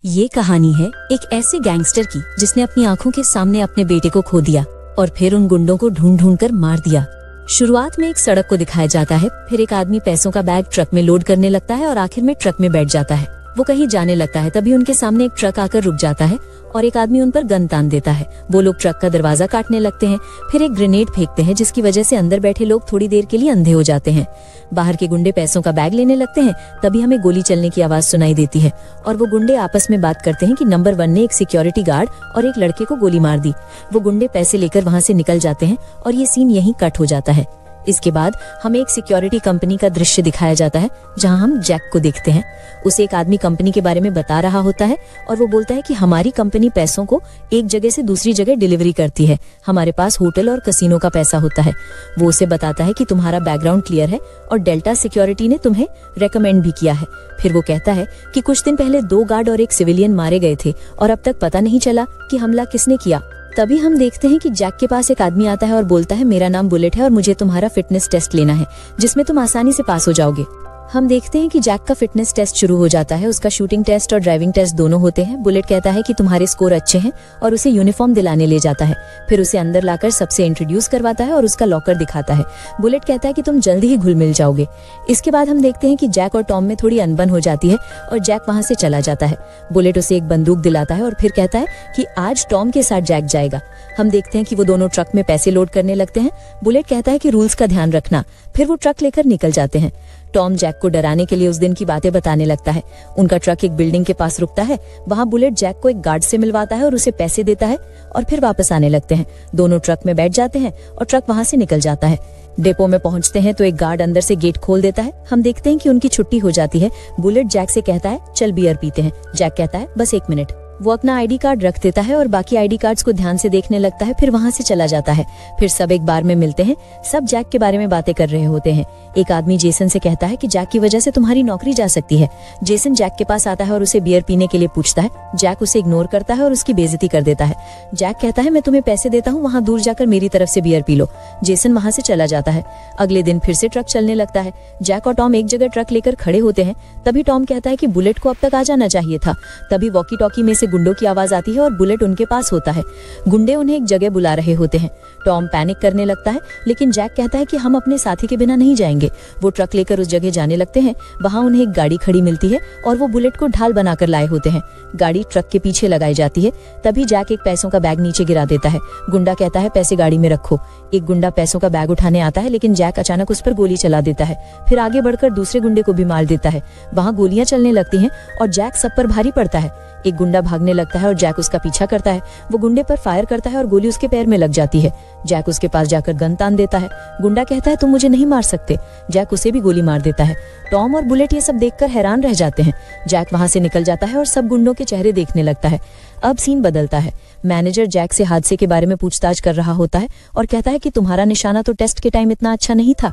ये कहानी है एक ऐसे गैंगस्टर की जिसने अपनी आंखों के सामने अपने बेटे को खो दिया और फिर उन गुंडों को ढूंढ ढूंढ कर मार दिया। शुरुआत में एक सड़क को दिखाया जाता है, फिर एक आदमी पैसों का बैग ट्रक में लोड करने लगता है और आखिर में ट्रक में बैठ जाता है। वो कहीं जाने लगता है, तभी उनके सामने एक ट्रक आकर रुक जाता है और एक आदमी उन पर गन तान देता है। वो लोग ट्रक का दरवाजा काटने लगते हैं, फिर एक ग्रेनेड फेंकते हैं जिसकी वजह से अंदर बैठे लोग थोड़ी देर के लिए अंधे हो जाते हैं। बाहर के गुंडे पैसों का बैग लेने लगते हैं, तभी हमें गोली चलने की आवाज सुनाई देती है और वो गुंडे आपस में बात करते हैं कि नंबर 1 ने एक सिक्योरिटी गार्ड और एक लड़के को गोली मार दी। वो गुंडे पैसे लेकर वहां से निकल जाते हैं और ये सीन यहीं कट हो जाता है। इसके बाद हमें एक सिक्योरिटी कंपनी का दृश्य दिखाया जाता है जहां हम जैक को देखते हैं। उसे एक आदमी कंपनी के बारे में बता रहा होता है और वो बोलता है कि हमारी कंपनी पैसों को एक जगह से दूसरी जगह डिलीवरी करती है, हमारे पास होटल और कसिनो का पैसा होता है। वो उसे बताता है कि तुम्हारा बैकग्राउंड क्लियर है और डेल्टा सिक्योरिटी ने तुम्हें रेकमेंड भी किया है। फिर वो कहता है कि कुछ दिन पहले 2 गार्ड और एक सिविलियन मारे गए थे और अब तक पता नहीं चला कि हमला किसने किया। तभी हम देखते हैं कि जैक के पास एक आदमी आता है और बोलता है, मेरा नाम बुलेट है और मुझे तुम्हारा फिटनेस टेस्ट लेना है जिसमें तुम आसानी से पास हो जाओगे। हम देखते हैं कि जैक का फिटनेस टेस्ट शुरू हो जाता है। उसका शूटिंग टेस्ट और ड्राइविंग टेस्ट दोनों होते हैं। बुलेट कहता है कि तुम्हारे स्कोर अच्छे हैं और उसे यूनिफॉर्म दिलाने ले जाता है। फिर उसे अंदर लाकर सबसे इंट्रोड्यूस करवाता है और उसका लॉकर दिखाता है। बुलेट कहता है कि तुम जल्दी ही घुल मिल जाओगे। इसके बाद हम देखते हैं कि जैक और टॉम में थोड़ी अनबन हो जाती है और जैक वहां से चला जाता है। बुलेट उसे एक बंदूक दिलाता है और फिर कहता है कि आज टॉम के साथ जैक जाएगा। हम देखते हैं कि वो दोनों ट्रक में पैसे लोड करने लगते हैं। बुलेट कहता है कि रूल्स का ध्यान रखना। फिर वो ट्रक लेकर निकल जाते हैं। टॉम जैक को डराने के लिए उस दिन की बातें बताने लगता है। उनका ट्रक एक बिल्डिंग के पास रुकता है। वहां बुलेट जैक को एक गार्ड से मिलवाता है और उसे पैसे देता है और फिर वापस आने लगते हैं। दोनों ट्रक में बैठ जाते हैं और ट्रक वहां से निकल जाता है। डेपो में पहुंचते हैं तो एक गार्ड अंदर से गेट खोल देता है। हम देखते हैं कि उनकी छुट्टी हो जाती है। बुलेट जैक से कहता है, चल बियर पीते हैं। जैक कहता है, बस 1 मिनट। वो अपना आईडी कार्ड रख देता है और बाकी आईडी कार्ड्स को ध्यान से देखने लगता है, फिर वहां से चला जाता है। फिर सब एक बार में मिलते हैं। सब जैक के बारे में बातें कर रहे होते हैं। एक आदमी जेसन से कहता है कि जैक की वजह से तुम्हारी नौकरी जा सकती है। जेसन जैक के पास आता है और उसे बियर पीने के लिए पूछता है। जैक उसे इग्नोर करता है और उसकी बेइज्जती कर देता है। जैक कहता है, मैं तुम्हें पैसे देता हूँ, वहां दूर जाकर मेरी तरफ से बियर पी लो। जेसन वहां से चला जाता है। अगले दिन फिर से ट्रक चलने लगता है। जैक और टॉम एक जगह ट्रक लेकर खड़े होते हैं। तभी टॉम कहता है कि बुलेट को अब तक आ जाना चाहिए था। तभी वॉकी टॉकी में से गुंडों की आवाज आती है और बुलेट उनके पास होता है। गुंडे उन्हें एक जगह बुला रहे होते हैं। टॉम पैनिक करने लगता है, लेकिन जैक कहता है कि हम अपने साथी के बिना नहीं जाएंगे। वो ट्रक लेकर उस जगह जाने लगते हैं। वहां उन्हें एक गाड़ी खड़ी मिलती है और वो बुलेट को ढाल बनाकर लाए होते हैं। गाड़ी ट्रक के पीछे लगाई जाती है। तभी जैक एक पैसों का बैग नीचे गिरा देता है। गुंडा कहता है, पैसे गाड़ी में रखो। एक गुंडा पैसों का बैग उठाने आता है, लेकिन जैक अचानक उस पर गोली चला देता है। फिर आगे बढ़कर दूसरे गुंडे को भी मार देता है। वहां गोलियां चलने लगती हैं और जैक सब पर भारी पड़ता है। एक गुंडा भागने लगता है और जैक उसका पीछा करता है। वो गुंडे पर फायर करता है और गोली उसके पैर में लग जाती है। जैक उसके पास जाकर गन तान देता है। गुंडा कहता है, तुम मुझे नहीं मार सकते। जैक उसे भी गोली मार देता है। टॉम और बुलेट ये सब देखकर हैरान रह जाते हैं। जैक वहां से निकल जाता है और सब गुंडों के चेहरे देखने लगता है। अब सीन बदलता है। मैनेजर जैक से हादसे के बारे में पूछताछ कर रहा होता है और कहता है कि तुम्हारा निशाना तो टेस्ट के टाइम इतना अच्छा नहीं था।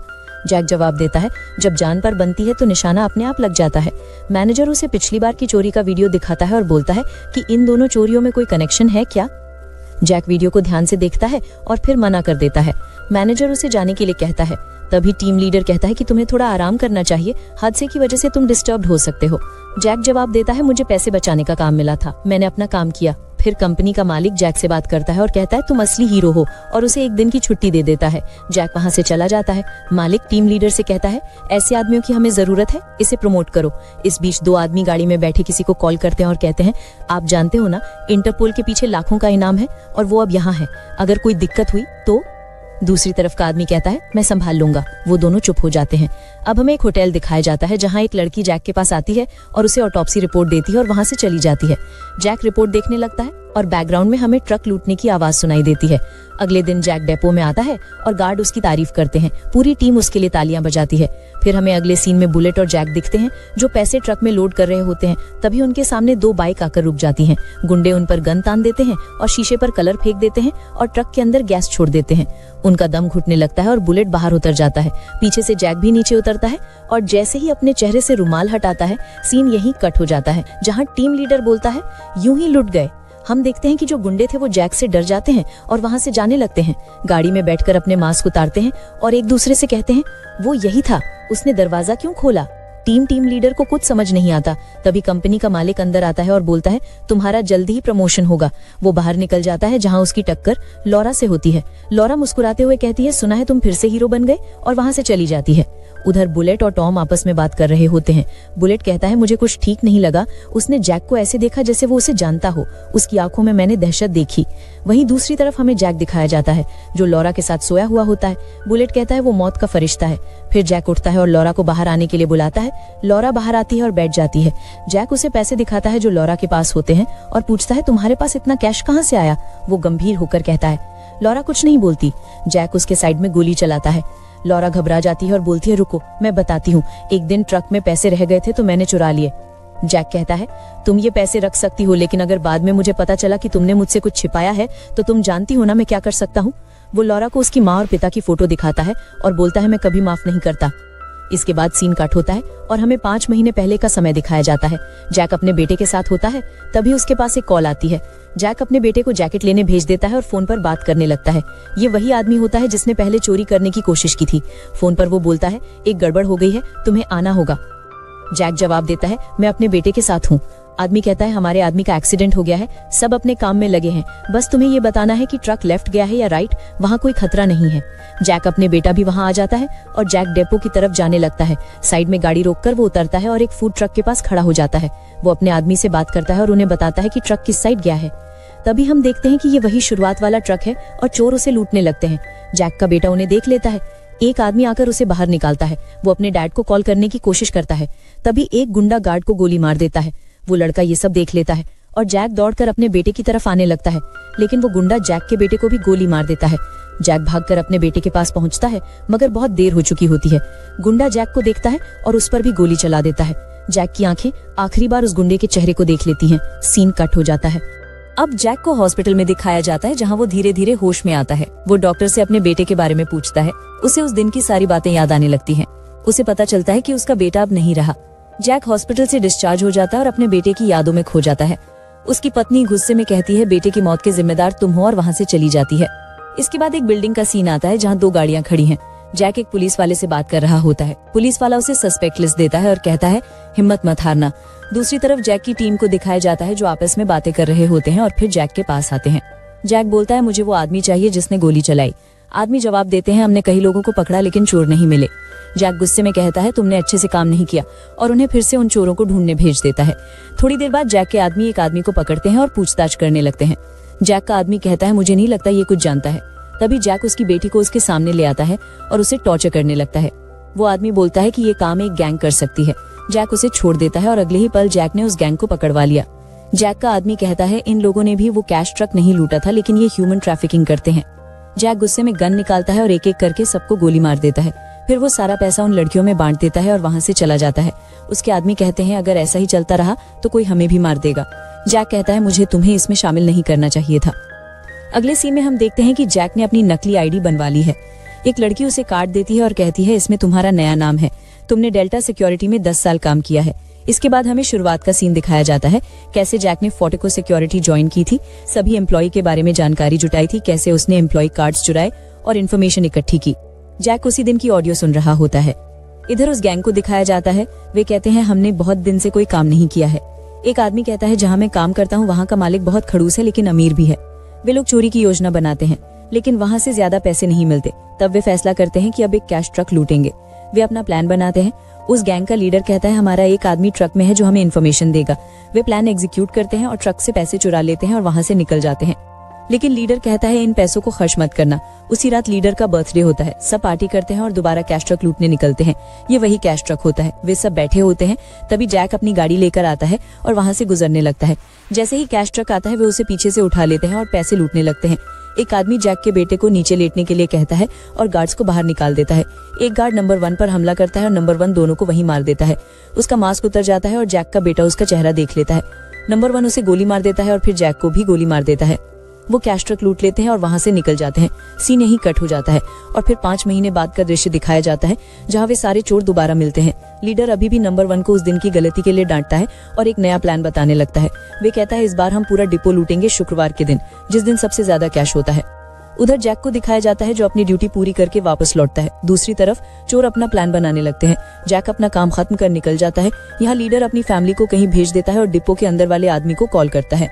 जैक जवाब देता है, जब जान पर बनती है तो निशाना अपने आप लग जाता है। मैनेजर उसे पिछली बार की चोरी का वीडियो दिखाता है और बोलता है कि इन दोनों चोरियों में कोई कनेक्शन है क्या। जैक वीडियो को ध्यान से देखता है और फिर मना कर देता है। मैनेजर उसे जाने के लिए कहता है। तभी टीम लीडर कहता है कि तुम्हें थोड़ा आराम करना चाहिए, हादसे की वजह से तुम डिस्टर्ब हो सकते हो। जैक जवाब देता है, मुझे पैसे बचाने का काम मिला था, मैंने अपना काम किया। फिर कंपनी का मालिक जैक से बात करता है और कहता है, तुम असली हीरो हो, और उसे 1 दिन की छुट्टी दे देता है। जैक वहां से चला जाता है। मालिक टीम लीडर से कहता है, ऐसे आदमियों की हमें जरूरत है, इसे प्रमोट करो। इस बीच 2 आदमी गाड़ी में बैठे किसी को कॉल करते हैं और कहते हैं, आप जानते हो ना, इंटरपोल के पीछे लाखों का इनाम है और वो अब यहाँ है, अगर कोई दिक्कत हुई तो। दूसरी तरफ का आदमी कहता है, मैं संभाल लूंगा। वो दोनों चुप हो जाते हैं। अब हमें एक होटल दिखाया जाता है जहां एक लड़की जैक के पास आती है और उसे ऑटोप्सी रिपोर्ट देती है और वहां से चली जाती है। जैक रिपोर्ट देखने लगता है और बैकग्राउंड में हमें ट्रक लूटने की आवाज सुनाई देती है। अगले दिन जैक डेपो में आता है और गार्ड उसकी तारीफ करते हैं। पूरी टीम उसके लिए तालियां बजाती है। फिर हमें अगले सीन में बुलेट और जैक दिखते हैं जो पैसे ट्रक में लोड कर रहे होते हैं। तभी उनके सामने 2 बाइक आकर रुक जाती हैं। गुंडे उन पर गन तान देते हैं और शीशे पर कलर फेंक देते हैं और ट्रक के अंदर गैस छोड़ देते हैं। उनका दम घुटने लगता है और बुलेट बाहर उतर जाता है। पीछे से जैक भी नीचे उतरता है और जैसे ही अपने चेहरे से रुमाल हटाता है, सीन यहीं कट हो जाता है जहां टीम लीडर बोलता है, यूं ही लुट गए। हम देखते हैं कि जो गुंडे थे वो जैक से डर जाते हैं और वहां से जाने लगते हैं। गाड़ी में बैठकर अपने मास्क उतारते हैं और एक दूसरे से कहते हैं, वो यही था, उसने दरवाजा क्यों खोला। टीम लीडर को कुछ समझ नहीं आता। तभी कंपनी का मालिक अंदर आता है और बोलता है तुम्हारा जल्दी ही प्रमोशन होगा। वो बाहर निकल जाता है जहां उसकी टक्कर लॉरा से होती है। लॉरा मुस्कुराते हुए कहती है सुना है तुम फिर से हीरो बन गए, और वहां से चली जाती है। उधर बुलेट और टॉम आपस में बात कर रहे होते हैं। बुलेट कहता है मुझे कुछ ठीक नहीं लगा, उसने जैक को ऐसे देखा जैसे वो उसे जानता हो, उसकी आंखों में मैंने दहशत देखी। वहीं दूसरी तरफ हमें जैक दिखाया जाता है जो लॉरा के साथ सोया हुआ होता है। बुलेट कहता है वो मौत का फरिश्ता है। फिर जैक उठता है और लॉरा को बाहर आने के लिए बुलाता है। लॉरा बाहर आती है और बैठ जाती है। जैक उसे पैसे दिखाता है जो लॉरा के पास होते हैं और पूछता है तुम्हारे पास इतना कैश कहाँ से आया। वो गंभीर होकर कहता है। लॉरा कुछ नहीं बोलती। जैक उसके साइड में गोली चलाता है। लॉरा घबरा जाती है और बोलती है रुको मैं बताती हूँ, एक दिन ट्रक में पैसे रह गए थे तो मैंने चुरा लिए। जैक कहता है तुम ये पैसे रख सकती हो, लेकिन अगर बाद में मुझे पता चला कि तुमने मुझसे कुछ छिपाया है तो तुम जानती हो ना मैं क्या कर सकता हूँ। वो लॉरा को उसकी माँ और पिता की फोटो दिखाता है और बोलता है मैं कभी माफ नहीं करता। इसके बाद सीन कट होता है और हमें 5 महीने पहले का समय दिखाया जाता है। जैक अपने बेटे के साथ होता है, तभी उसके पास एक कॉल आती है। जैक अपने बेटे को जैकेट लेने भेज देता है और फोन पर बात करने लगता है। ये वही आदमी होता है जिसने पहले चोरी करने की कोशिश की थी। फोन पर वो बोलता है एक गड़बड़ हो गई है, तुम्हें आना होगा। जैक जवाब देता है मैं अपने बेटे के साथ हूँ। आदमी कहता है हमारे आदमी का एक्सीडेंट हो गया है, सब अपने काम में लगे हैं, बस तुम्हें ये बताना है कि ट्रक लेफ्ट गया है या राइट, वहाँ कोई खतरा नहीं है। जैक अपने बेटा भी वहाँ आ जाता है और जैक डेपो की तरफ जाने लगता है। साइड में गाड़ी रोककर वो उतरता है और एक फूड ट्रक के पास खड़ा हो जाता है। वो अपने आदमी से बात करता है और उन्हें बताता है कि ट्रक किस साइड गया है। तभी हम देखते हैं कि ये वही शुरुआत वाला ट्रक है और चोर उसे लूटने लगते हैं। जैक का बेटा उन्हें देख लेता है। एक आदमी आकर उसे बाहर निकालता है। वो अपने डैड को कॉल करने की कोशिश करता है। तभी एक गुंडा गार्ड को गोली मार देता है। वो लड़का ये सब देख लेता है और जैक दौड़कर अपने बेटे की तरफ आने लगता है, लेकिन वो गुंडा जैक के बेटे को भी गोली मार देता है। जैक भागकर अपने बेटे के पास पहुंचता है, मगर बहुत देर हो चुकी होती है। गुंडा जैक को देखता है और उस पर भी गोली चला देता है। जैक की आंखें आखिरी बार उस गुंडे के चेहरे को देख लेती हैं। सीन कट हो जाता है। अब जैक को हॉस्पिटल में दिखाया जाता है जहाँ वो धीरे धीरे होश में आता है। वो डॉक्टर से अपने बेटे के बारे में पूछता है। उसे उस दिन की सारी बातें याद आने लगती हैं। उसे पता चलता है कि उसका बेटा अब नहीं रहा। जैक हॉस्पिटल से डिस्चार्ज हो जाता है और अपने बेटे की यादों में खो जाता है। उसकी पत्नी गुस्से में कहती है बेटे की मौत के जिम्मेदार तुम हो, और वहाँ से चली जाती है। इसके बाद एक बिल्डिंग का सीन आता है जहाँ 2 गाड़ियां खड़ी हैं। जैक एक पुलिस वाले से बात कर रहा होता है। पुलिस वाला उसे सस्पेक्ट लिस्ट देता है और कहता है हिम्मत मत हारना। दूसरी तरफ जैक की टीम को दिखाया जाता है जो आपस में बातें कर रहे होते हैं और फिर जैक के पास आते हैं। जैक बोलता है मुझे वो आदमी चाहिए जिसने गोली चलाई। आदमी जवाब देते हैं हमने कई लोगों को पकड़ा लेकिन चोर नहीं मिले। जैक गुस्से में कहता है तुमने अच्छे से काम नहीं किया, और उन्हें फिर से उन चोरों को ढूंढने भेज देता है। थोड़ी देर बाद जैक के आदमी एक आदमी को पकड़ते हैं और पूछताछ करने लगते हैं। जैक का आदमी कहता है मुझे नहीं लगता ये कुछ जानता है। तभी जैक उसकी बेटी को उसके सामने ले आता है और उसे टॉर्चर करने लगता है। वो आदमी बोलता है कि ये काम एक गैंग कर सकती है। जैक उसे छोड़ देता है और अगले ही पल जैक ने उस गैंग को पकड़वा लिया। जैक का आदमी कहता है इन लोगों ने भी वो कैश ट्रक नहीं लूटा था, लेकिन ये ह्यूमन ट्रैफिकिंग करते हैं। जैक गुस्से में गन निकालता है और एक एक करके सबको गोली मार देता है। फिर वो सारा पैसा उन लड़कियों में बांट देता है और वहाँ से चला जाता है। उसके आदमी कहते हैं अगर ऐसा ही चलता रहा तो कोई हमें भी मार देगा। जैक कहता है मुझे तुम्हें इसमें शामिल नहीं करना चाहिए था। अगले सीन में हम देखते हैं कि जैक ने अपनी नकली आईडी बनवा ली है। एक लड़की उसे कार्ड देती है और कहती है इसमें तुम्हारा नया नाम है, तुमने डेल्टा सिक्योरिटी में 10 साल काम किया है। इसके बाद हमें शुरुआत का सीन दिखाया जाता है, कैसे जैक ने फोर्टिको सिक्योरिटी ज्वाइन की थी, सभी एम्प्लॉय के बारे में जानकारी जुटाई थी, कैसे उसने एम्प्लॉय कार्ड्स चुराए और इन्फॉर्मेशन इकट्ठी की। जैक उसी दिन की ऑडियो सुन रहा होता है। इधर उस गैंग को दिखाया जाता है। वे कहते हैं हमने बहुत दिन से कोई काम नहीं किया है। एक आदमी कहता है जहाँ मैं काम करता हूँ वहाँ का मालिक बहुत खड़ूस है लेकिन अमीर भी है। वे लोग चोरी की योजना बनाते हैं लेकिन वहाँ से ज्यादा पैसे नहीं मिलते। तब वे फैसला करते हैं कि अब एक कैश ट्रक लूटेंगे। वे अपना प्लान बनाते हैं। उस गैंग का लीडर कहता है हमारा एक आदमी ट्रक में है जो हमें इन्फॉर्मेशन देगा। वे प्लान एग्जीक्यूट करते हैं और ट्रक से पैसे चुरा लेते हैं और वहाँ से निकल जाते हैं। लेकिन लीडर कहता है इन पैसों को खर्च मत करना। उसी रात लीडर का बर्थडे होता है। सब पार्टी करते हैं और दोबारा कैश ट्रक लूटने निकलते हैं। ये वही कैश ट्रक होता है। वे सब बैठे होते हैं। तभी जैक अपनी गाड़ी लेकर आता है और वहाँ से गुजरने लगता है। जैसे ही कैश ट्रक आता है वे उसे पीछे से उठा लेते हैं और पैसे लूटने लगते हैं। एक आदमी जैक के बेटे को नीचे लेटने के लिए कहता है और गार्ड्स को बाहर निकाल देता है। एक गार्ड नंबर 1 पर हमला करता है और नंबर 1 दोनों को वहीं मार देता है। उसका मास्क उतर जाता है और जैक का बेटा उसका चेहरा देख लेता है। नंबर 1 उसे गोली मार देता है और फिर जैक को भी गोली मार देता है। वो कैश ट्रक लूट लेते हैं और वहां से निकल जाते हैं। सीन यहीं कट हो जाता है और फिर 5 महीने बाद का दृश्य दिखाया जाता है जहां वे सारे चोर दोबारा मिलते हैं। लीडर अभी भी नंबर 1 को उस दिन की गलती के लिए डांटता है और एक नया प्लान बताने लगता है। वे कहता है इस बार हम पूरा डिपो लूटेंगे शुक्रवार के दिन, जिस दिन सबसे ज्यादा कैश होता है। उधर जैक को दिखाया जाता है जो अपनी ड्यूटी पूरी करके वापस लौटता है। दूसरी तरफ चोर अपना प्लान बनाने लगते हैं। जैक अपना काम खत्म कर निकल जाता है। यहाँ लीडर अपनी फैमिली को कहीं भेज देता है और डिपो के अंदर वाले आदमी को कॉल करता है।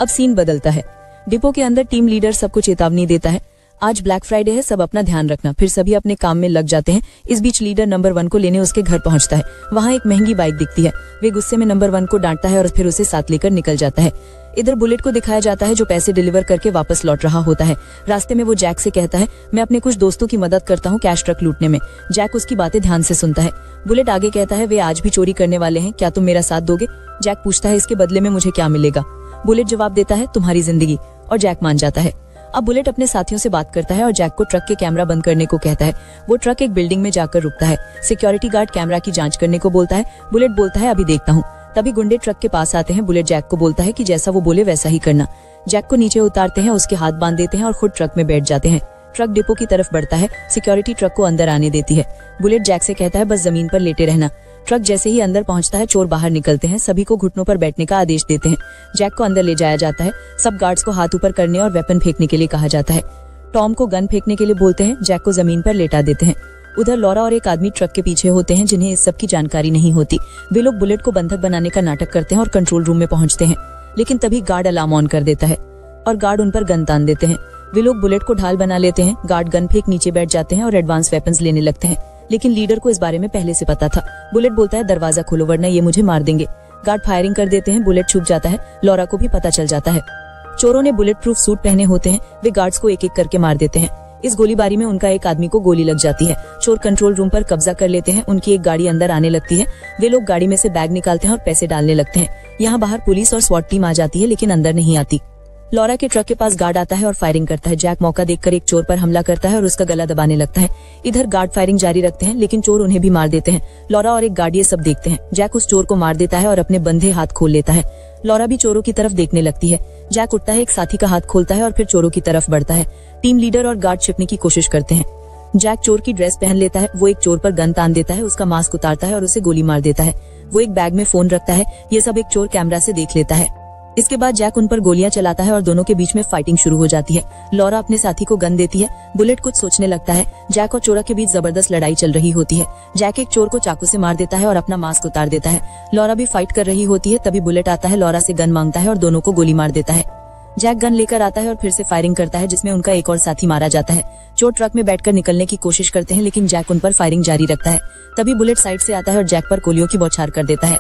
अब सीन बदलता है। डिपो के अंदर टीम लीडर सबको चेतावनी देता है, आज ब्लैक फ्राइडे है, सब अपना ध्यान रखना। फिर सभी अपने काम में लग जाते हैं। इस बीच लीडर नंबर 1 को लेने उसके घर पहुंचता है। वहाँ एक महंगी बाइक दिखती है। वे गुस्से में नंबर 1 को डांटता है और फिर उसे साथ लेकर निकल जाता है। इधर बुलेट को दिखाया जाता है जो पैसे डिलीवर करके वापस लौट रहा होता है। रास्ते में वो जैक से कहता है, मैं अपने कुछ दोस्तों की मदद करता हूँ कैश ट्रक लूटने में। जैक उसकी बातें ध्यान से सुनता है। बुलेट आगे कहता है, वे आज भी चोरी करने वाले हैं, क्या तुम मेरा साथ दोगे? जैक पूछता है, इसके बदले में मुझे क्या मिलेगा? बुलेट जवाब देता है, तुम्हारी जिंदगी, और जैक मान जाता है। अब बुलेट अपने साथियों से बात करता है और जैक को ट्रक के कैमरा बंद करने को कहता है। वो ट्रक एक बिल्डिंग में जाकर रुकता है। सिक्योरिटी गार्ड कैमरा की जांच करने को बोलता है। बुलेट बोलता है, अभी देखता हूँ। तभी गुंडे ट्रक के पास आते हैं। बुलेट जैक को बोलता है कि जैसा वो बोले वैसा ही करना। जैक को नीचे उतारते हैं, उसके हाथ बांध देते हैं और खुद ट्रक में बैठ जाते हैं। ट्रक डिपो की तरफ बढ़ता है। सिक्योरिटी ट्रक को अंदर आने देती है। बुलेट जैक से कहता है, बस जमीन पर लेटे रहना। ट्रक जैसे ही अंदर पहुंचता है, चोर बाहर निकलते हैं। सभी को घुटनों पर बैठने का आदेश देते हैं। जैक को अंदर ले जाया जाता है। सब गार्ड्स को हाथ ऊपर करने और वेपन फेंकने के लिए कहा जाता है। टॉम को गन फेंकने के लिए बोलते हैं। जैक को जमीन पर लेटा देते हैं। उधर लॉरा और एक आदमी ट्रक के पीछे होते हैं जिन्हें इस सब की जानकारी नहीं होती। वे लोग बुलेट को बंधक बनाने का नाटक करते हैं और कंट्रोल रूम में पहुंचते हैं। लेकिन तभी गार्ड अलार्म ऑन कर देता है और गार्ड उन पर गन तान देते हैं। वे लोग बुलेट को ढाल बना लेते हैं। गार्ड गन फेंक नीचे बैठ जाते हैं और एडवांस वेपन्स लेने लगते हैं। लेकिन लीडर को इस बारे में पहले से पता था। बुलेट बोलता है, दरवाजा खोलो वरना ये मुझे मार देंगे। गार्ड फायरिंग कर देते हैं। बुलेट छुप जाता है। लॉरा को भी पता चल जाता है। चोरों ने बुलेट प्रूफ सूट पहने होते हैं। वे गार्ड्स को एक एक करके मार देते हैं। इस गोलीबारी में उनका एक आदमी को गोली लग जाती है। चोर कंट्रोल रूम पर कब्जा कर लेते हैं। उनकी एक गाड़ी अंदर आने लगती है। वे लोग गाड़ी में से बैग निकालते हैं और पैसे डालने लगते हैं। यहाँ बाहर पुलिस और स्वॉट टीम आ जाती है लेकिन अंदर नहीं आती। लॉरा के ट्रक के पास गार्ड आता है और फायरिंग करता है। जैक मौका देखकर एक चोर पर हमला करता है और उसका गला दबाने लगता है। इधर गार्ड फायरिंग जारी रखते हैं लेकिन चोर उन्हें भी मार देते हैं। लॉरा और एक गार्ड ये सब देखते हैं। जैक उस चोर को मार देता है और अपने बंधे हाथ खोल लेता है। लॉरा भी चोरों की तरफ देखने लगती है। जैक उठता है, एक साथी का हाथ खोलता है और फिर चोरों की तरफ बढ़ता है। टीम लीडर और गार्ड छिपने की कोशिश करते हैं। जैक चोर की ड्रेस पहन लेता है। वो एक चोर पर गन तान देता है, उसका मास्क उतारता है और उसे गोली मार देता है। वो एक बैग में फोन रखता है। ये सब एक चोर कैमरा से देख लेता है। इसके बाद जैक उन पर गोलियां चलाता है और दोनों के बीच में फाइटिंग शुरू हो जाती है। लॉरा अपने साथी को गन देती है। बुलेट कुछ सोचने लगता है। जैक और चोरा के बीच जबरदस्त लड़ाई चल रही होती है। जैक एक चोर को चाकू से मार देता है और अपना मास्क उतार देता है। लॉरा भी फाइट कर रही होती है। तभी बुलेट आता है, लॉरा से गन मांगता है और दोनों को गोली मार देता है। जैक गन लेकर आता है और फिर से फायरिंग करता है जिसमें उनका एक और साथी मारा जाता है। चोर ट्रक में बैठकर निकलने की कोशिश करते हैं लेकिन जैक उन पर फायरिंग जारी रखता है। तभी बुलेट साइड से आता है और जैक पर गोलियों की बौछार कर देता है।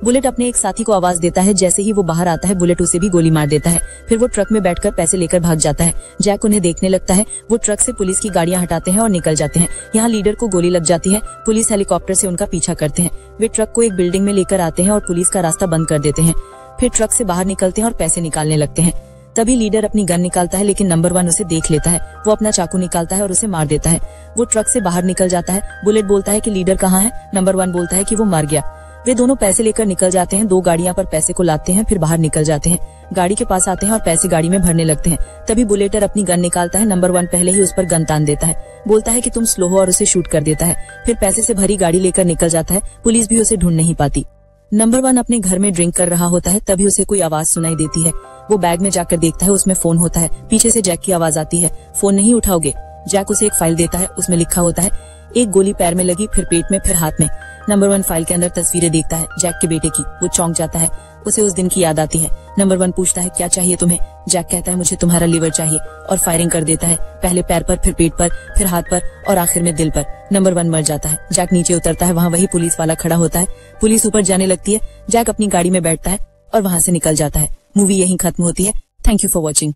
बुलेट अपने एक साथी को आवाज देता है। जैसे ही वो बाहर आता है, बुलेट उसे भी गोली मार देता है। फिर वो ट्रक में बैठकर पैसे लेकर भाग जाता है। जैक उन्हें देखने लगता है। वो ट्रक से पुलिस की गाड़ियां हटाते हैं और निकल जाते हैं। यहाँ लीडर को गोली लग जाती है। पुलिस हेलीकॉप्टर से उनका पीछा करते हैं। वे ट्रक को एक बिल्डिंग में लेकर आते हैं और पुलिस का रास्ता बंद कर देते हैं। फिर ट्रक से बाहर निकलते हैं और पैसे निकालने लगते हैं। तभी लीडर अपनी गन निकालता है लेकिन नंबर 1 उसे देख लेता है। वो अपना चाकू निकालता है और उसे मार देता है। वो ट्रक से बाहर निकल जाता है। बुलेट बोलता है कि लीडर कहाँ है? नंबर 1 बोलता है कि वो मर गया। वे दोनों पैसे लेकर निकल जाते हैं। 2 गाड़ियां पर पैसे को लाते हैं, फिर बाहर निकल जाते हैं। गाड़ी के पास आते हैं और पैसे गाड़ी में भरने लगते हैं। तभी बुलेटर अपनी गन निकालता है। नंबर 1 पहले ही उस पर गन तान देता है। बोलता है कि तुम स्लो हो और उसे शूट कर देता है। फिर पैसे से भरी गाड़ी लेकर निकल जाता है। पुलिस भी उसे ढूंढ नहीं पाती। नंबर 1 अपने घर में ड्रिंक कर रहा होता है। तभी उसे कोई आवाज सुनाई देती है। वो बैग में जाकर देखता है, उसमें फोन होता है। पीछे से जैक की आवाज आती है, फोन नहीं उठाओगे? जैक उसे एक फाइल देता है। उसमें लिखा होता है, एक गोली पैर में लगी, फिर पेट में, फिर हाथ में। नंबर 1 फाइल के अंदर तस्वीरें देखता है जैक के बेटे की। वो चौंक जाता है। उसे उस दिन की याद आती है। नंबर 1 पूछता है, क्या चाहिए तुम्हें? जैक कहता है, मुझे तुम्हारा लिवर चाहिए, और फायरिंग कर देता है। पहले पैर पर, फिर पेट पर, फिर हाथ पर और आखिर में दिल पर। नंबर 1 मर जाता है। जैक नीचे उतरता है। वहाँ वही पुलिस वाला खड़ा होता है। पुलिस ऊपर जाने लगती है। जैक अपनी गाड़ी में बैठता है और वहाँ से निकल जाता है। मूवी यहीं खत्म होती है। Thank you for watching.